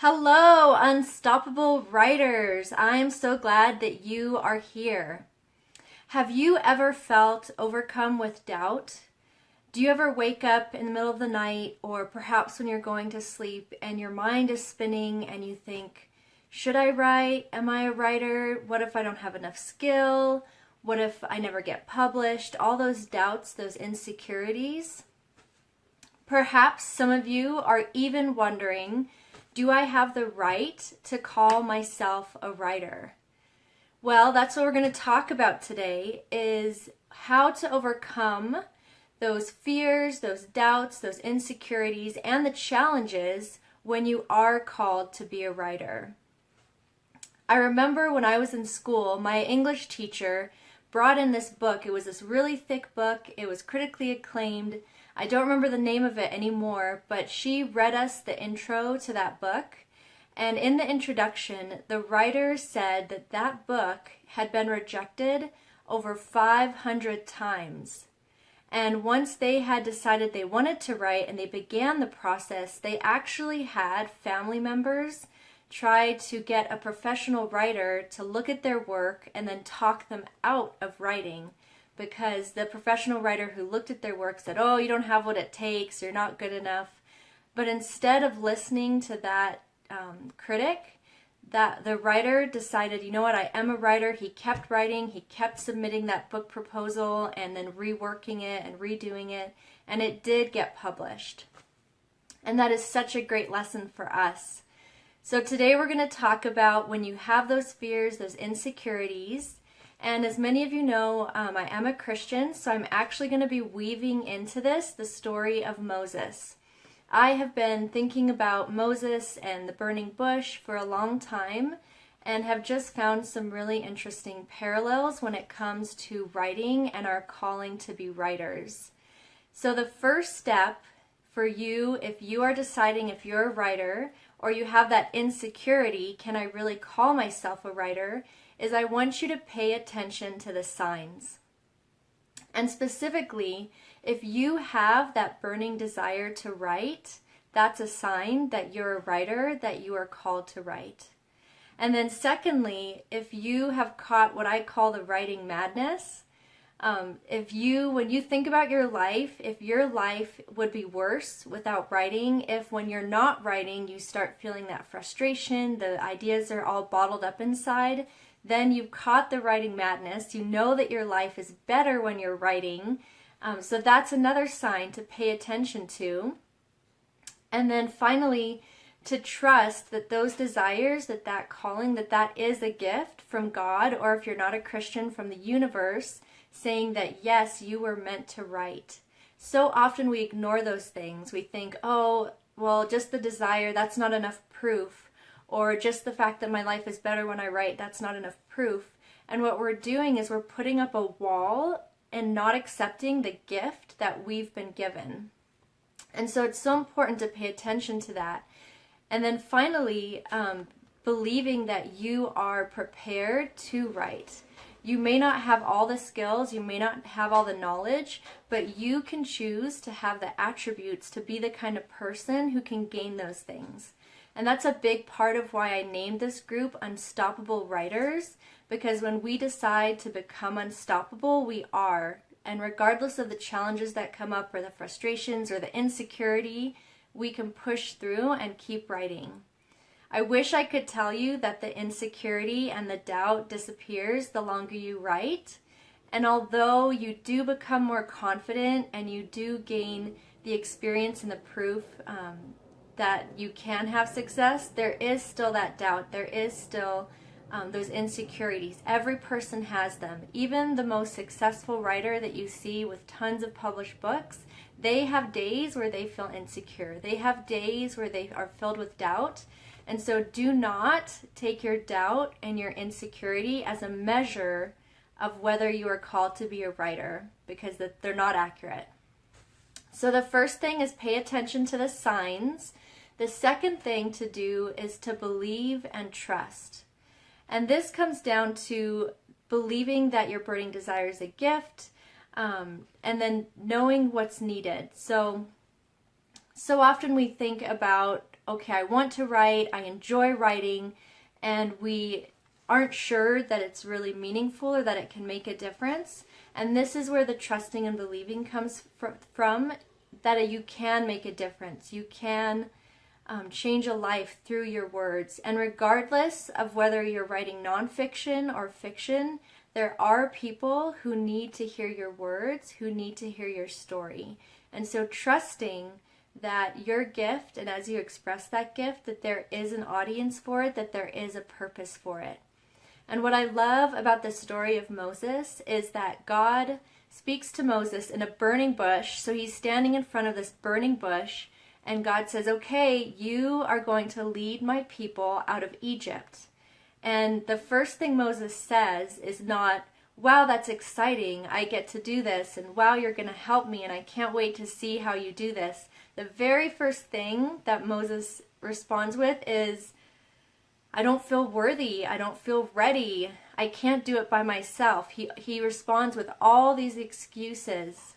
Hello, unstoppable writers. I am so glad that you are here. Have you ever felt overcome with doubt? Do you ever wake up in the middle of the night or perhaps when you're going to sleep and your mind is spinning and you think, should I write? Am I a writer? What if I don't have enough skill? What if I never get published? All those doubts, those insecurities. Perhaps some of you are even wondering, do I have the right to call myself a writer? Well, that's what we're going to talk about today, is how to overcome those fears, those doubts, those insecurities, and the challenges when you are called to be a writer. I remember when I was in school, my English teacher brought in this book. It was this really thick book. It was critically acclaimed. I don't remember the name of it anymore, but she read us the intro to that book. And in the introduction, the writer said that that book had been rejected over 500 times. And once they had decided they wanted to write and they began the process, they actually had family members try to get a professional writer to look at their work and then talk them out of writing, because the professional writer who looked at their work said, oh, you don't have what it takes, you're not good enough. But instead of listening to that critic, that the writer decided, you know what, I am a writer. He kept writing, he kept submitting that book proposal and then reworking it and redoing it, and it did get published. And that is such a great lesson for us. So today we're going to talk about when you have those fears, those insecurities. And as many of you know, I am a Christian, so I'm actually going to be weaving into this the story of Moses. I have been thinking about Moses and the burning bush for a long time and have just found some really interesting parallels when it comes to writing and our calling to be writers. So the first step for you, if you are deciding if you're a writer or you have that insecurity, can I really call myself a writer, is I want you to pay attention to the signs. And specifically, if you have that burning desire to write, that's a sign that you're a writer, that you are called to write. And then secondly, if you have caught what I call the writing madness, when you think about your life, if your life would be worse without writing, if when you're not writing you start feeling that frustration, the ideas are all bottled up inside, then you've caught the writing madness. You know that your life is better when you're writing. So that's another sign to pay attention to. And then finally, to trust that those desires, that calling, that is a gift from God, or if you're not a Christian, from the universe, saying that yes, you were meant to write. So often we ignore those things. We think, oh, well, just the desire, that's not enough proof. Or just the fact that my life is better when I write, that's not enough proof. And what we're doing is we're putting up a wall and not accepting the gift that we've been given. And so it's so important to pay attention to that. And then finally, believing that you are prepared to write. You may not have all the skills, you may not have all the knowledge, but you can choose to have the attributes to be the kind of person who can gain those things. And that's a big part of why I named this group Unstoppable Writers, because when we decide to become unstoppable, we are. And regardless of the challenges that come up or the frustrations or the insecurity, we can push through and keep writing. I wish I could tell you that the insecurity and the doubt disappears the longer you write. And although you do become more confident and you do gain the experience and the proof that you can have success, there is still that doubt. There is still those insecurities. Every person has them. Even the most successful writer that you see with tons of published books, they have days where they feel insecure. They have days where they are filled with doubt. And so do not take your doubt and your insecurity as a measure of whether you are called to be a writer, because they're not accurate. So the first thing is pay attention to the signs. The second thing to do is to believe and trust. And this comes down to believing that your burning desire is a gift, and then knowing what's needed. So often we think about, okay, I want to write, I enjoy writing, and we aren't sure that it's really meaningful or that it can make a difference. And this is where the trusting and believing comes from, that you can make a difference. You can change a life through your words. And regardless of whether you're writing nonfiction or fiction, there are people who need to hear your words, who need to hear your story. And so trusting that your gift, and as you express that gift, that there is an audience for it, that there is a purpose for it. And what I love about the story of Moses is that God speaks to Moses in a burning bush. So he's standing in front of this burning bush, and God says, okay, you are going to lead my people out of Egypt. And the first thing Moses says is not, wow, that's exciting, I get to do this, and wow, you're going to help me, and I can't wait to see how you do this. The very first thing that Moses responds with is, I don't feel worthy, I don't feel ready, I can't do it by myself. He responds with all these excuses.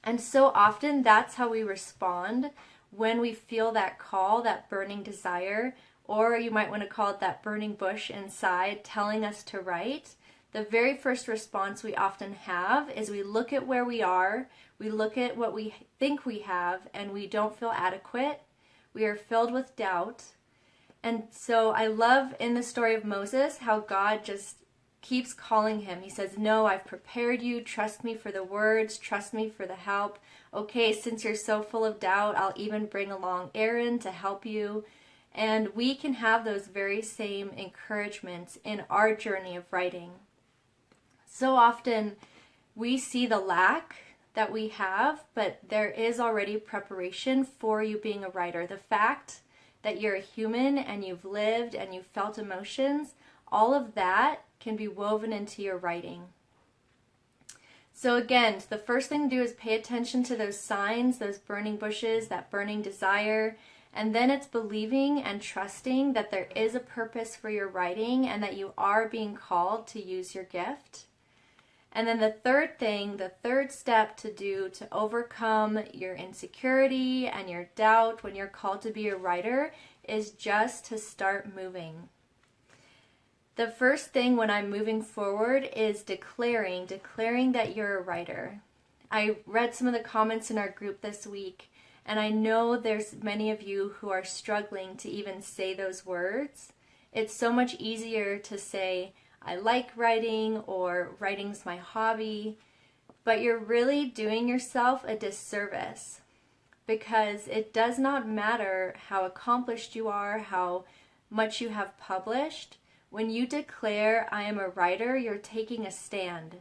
And so often that's how we respond when we feel that call, that burning desire, or you might want to call it that burning bush inside telling us to write. The very first response we often have is we look at where we are, we look at what we think we have, and we don't feel adequate. We are filled with doubt. And so I love in the story of Moses how God just keeps calling him. He says, no, I've prepared you. Trust me for the words. Trust me for the help. Okay, since you're so full of doubt, I'll even bring along Aaron to help you. And we can have those very same encouragements in our journey of writing. So often we see the lack that we have, but there is already preparation for you being a writer. The fact that you're a human and you've lived and you've felt emotions, all of that can be woven into your writing. So again, the first thing to do is pay attention to those signs, those burning bushes, that burning desire, and then it's believing and trusting that there is a purpose for your writing and that you are being called to use your gift. And then the third thing, the third step to do to overcome your insecurity and your doubt when you're called to be a writer is just to start moving. The first thing when I'm moving forward is declaring that you're a writer. I read some of the comments in our group this week, and I know there's many of you who are struggling to even say those words. It's so much easier to say, I like writing, or writing's my hobby, but you're really doing yourself a disservice, because it does not matter how accomplished you are, how much you have published. When you declare, I am a writer, you're taking a stand.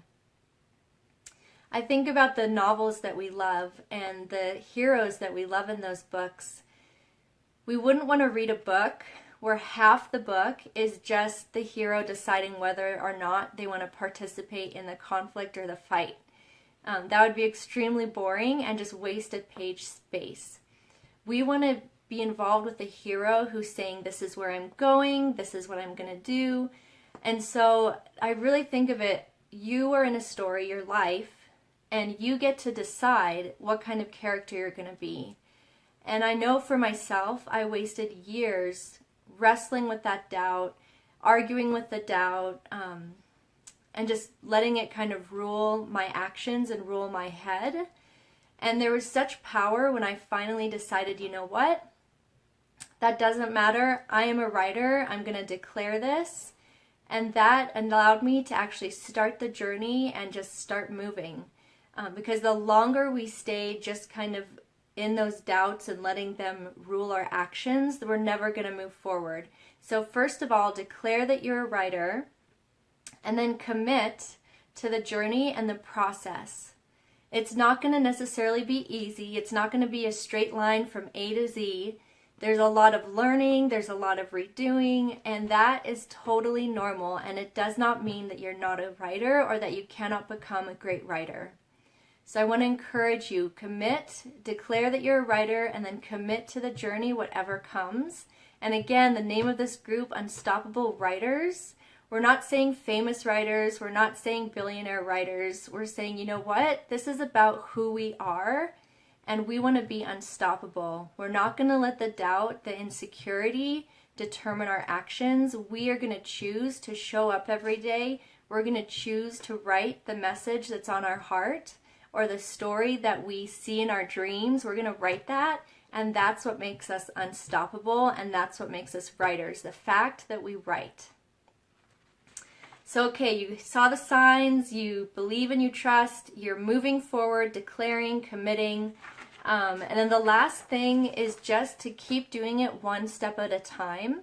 I think about the novels that we love and the heroes that we love in those books. We wouldn't want to read a book where half the book is just the hero deciding whether or not they want to participate in the conflict or the fight. That would be extremely boring and just wasted page space. We want to be involved with the hero who's saying, this is where I'm going, this is what I'm going to do. And so I really think of it, you are in a story, your life, and you get to decide what kind of character you're going to be. And I know for myself, I wasted years wrestling with that doubt, arguing with the doubt, and just letting it kind of rule my actions and rule my head. And there was such power when I finally decided, you know what? That doesn't matter. I am a writer. I'm going to declare this. And that allowed me to actually start the journey and just start moving. Because the longer we stay just kind of in those doubts and letting them rule our actions, we're never going to move forward. So first of all, declare that you're a writer, and then commit to the journey and the process. It's not going to necessarily be easy. It's not going to be a straight line from A to Z. There's a lot of learning, there's a lot of redoing, and that is totally normal, and it does not mean that you're not a writer or that you cannot become a great writer. So I want to encourage you, commit, declare that you're a writer, and then commit to the journey, whatever comes. And again, the name of this group, Unstoppable Writers. We're not saying famous writers, we're not saying billionaire writers. We're saying, you know what? This is about who we are, and we want to be unstoppable. We're not going to let the doubt, the insecurity determine our actions. We are going to choose to show up every day. We're going to choose to write the message that's on our heart, or the story that we see in our dreams. We're going to write that, and that's what makes us unstoppable, and that's what makes us writers, the fact that we write. So, okay, you saw the signs, you believe and you trust, you're moving forward, declaring, committing. And then the last thing is just to keep doing it one step at a time.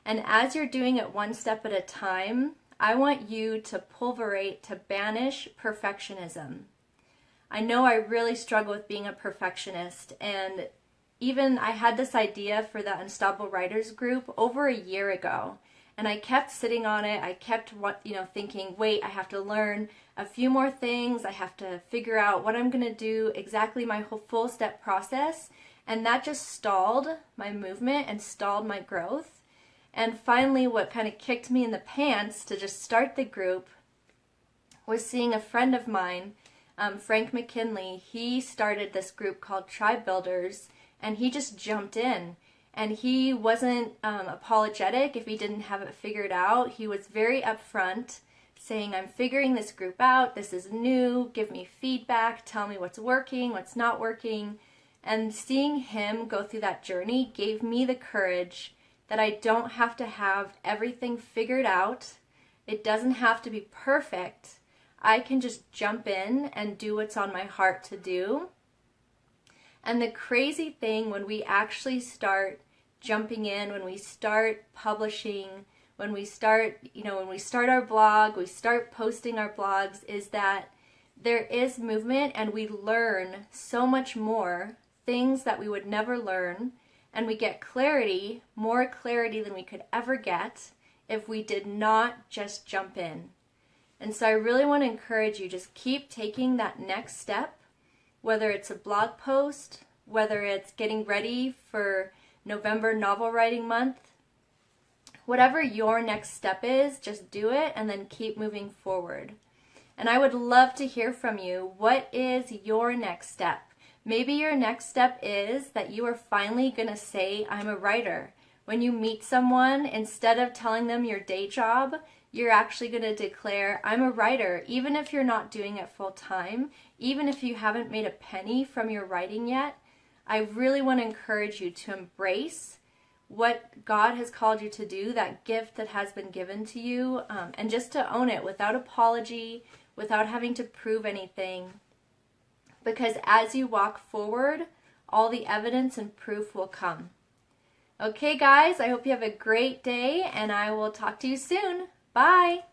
And as you're doing it one step at a time, I want you to pulverate, to banish perfectionism. I know I really struggle with being a perfectionist, and even I had this idea for the Unstoppable Writers group over a year ago. And I kept sitting on it. I kept, thinking, wait, I have to learn a few more things. I have to figure out what I'm going to do, exactly my whole full step process. And that just stalled my movement and stalled my growth. And finally, what kind of kicked me in the pants to just start the group was seeing a friend of mine, Frank McKinley. He started this group called Tribe Builders, and he just jumped in. And he wasn't apologetic if he didn't have it figured out. He was very upfront, saying, I'm figuring this group out. This is new. Give me feedback. Tell me what's working, what's not working. And seeing him go through that journey gave me the courage that I don't have to have everything figured out. It doesn't have to be perfect. I can just jump in and do what's on my heart to do. And the crazy thing, when we actually start jumping in, when we start publishing, when we start our blog, we start posting our blogs, is that there is movement, and we learn so much more things that we would never learn, and we get clarity, more clarity than we could ever get if we did not just jump in. And so I really want to encourage you, just keep taking that next step, whether it's a blog post, whether it's getting ready for November novel writing month. Whatever your next step is, just do it and then keep moving forward. And I would love to hear from you. What is your next step? Maybe your next step is that you are finally going to say, I'm a writer. When you meet someone, instead of telling them your day job, you're actually going to declare, I'm a writer, even if you're not doing it full time, even if you haven't made a penny from your writing yet. I really want to encourage you to embrace what God has called you to do, that gift that has been given to you, and just to own it without apology, without having to prove anything. Because as you walk forward, all the evidence and proof will come. Okay, guys, I hope you have a great day, and I will talk to you soon. Bye.